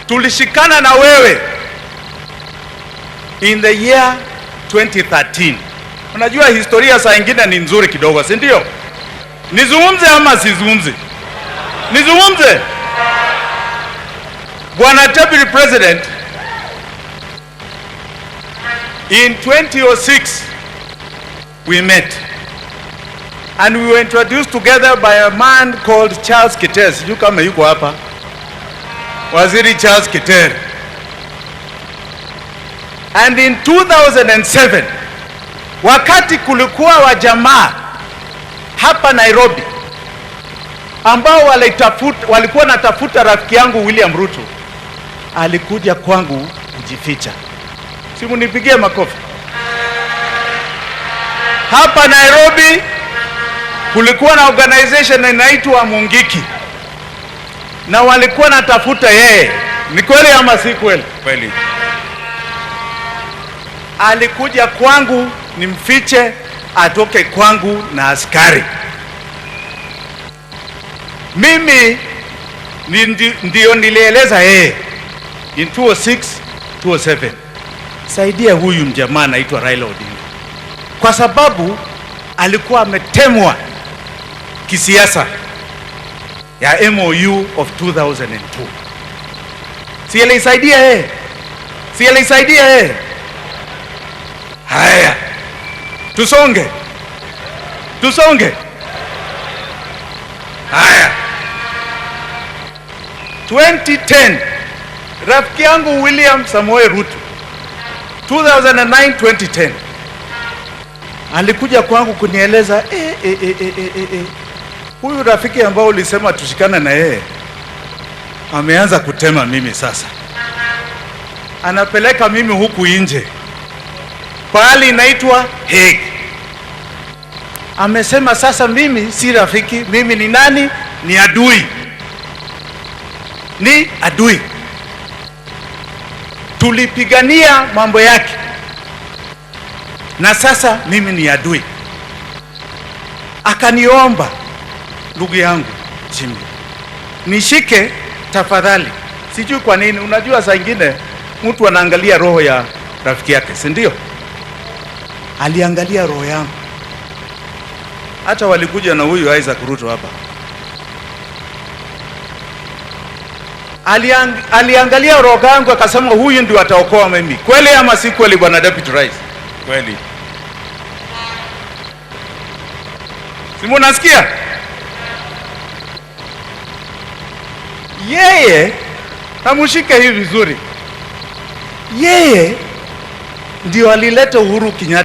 tulishikana na wewe in the year 2013. Unajua historia saa ingine ni nzuri kidogo, si ndio? Nizungumze ama sizungumze? Nizungumze. Bwana Deputy President, in 2006 we met and we were introduced together by a man called Charles Keter. Sijui kama yuko hapa. Waziri Charles Keter. And in 2007, wakati kulikuwa wajamaa hapa Nairobi ambao walikuwa natafuta rafiki yangu William Ruto, alikuja kwangu kujificha. Simu nipigie makofi. Hapa Nairobi kulikuwa na organization inaitwa Mungiki, na walikuwa natafuta yeye. Ni kweli ama si kweli? Kweli. Alikuja kwangu nimfiche, atoke kwangu na askari. Mimi ndio nilieleza yeye in 2006, 2007, saidia huyu mjamaa anaitwa Raila Odinga, kwa sababu alikuwa ametemwa kisiasa ya MOU of 2002. Si alisaidia yeye? Si alisaidia yeye? Haya, tusonge. Haya, 2010 rafiki yangu William Samoei Ruto, 2009 2010, alikuja kwangu kunieleza huyu rafiki ambao ulisema tushikane na yeye ameanza kutema mimi sasa. Anapeleka mimi huku nje pahali inaitwa Hague. Amesema sasa mimi si rafiki, mimi ni nani? Ni adui. Ni adui. Tulipigania mambo yake, na sasa mimi ni adui. Akaniomba, ndugu yangu Jimi, nishike tafadhali. Sijui kwa nini, unajua saa ingine mtu anaangalia roho ya rafiki yake, si ndio? Aliangalia roho yangu. Hata walikuja na huyu Isaac Ruto hapa. Aliangalia roho yangu akasema huyu ndio ataokoa mimi. Kweli ama si kweli, bwana Deputy Rais? Kweli. Simu nasikia? Yeye, namushike hivi vizuri, yeye ndio alileta Uhuru Kenyatta.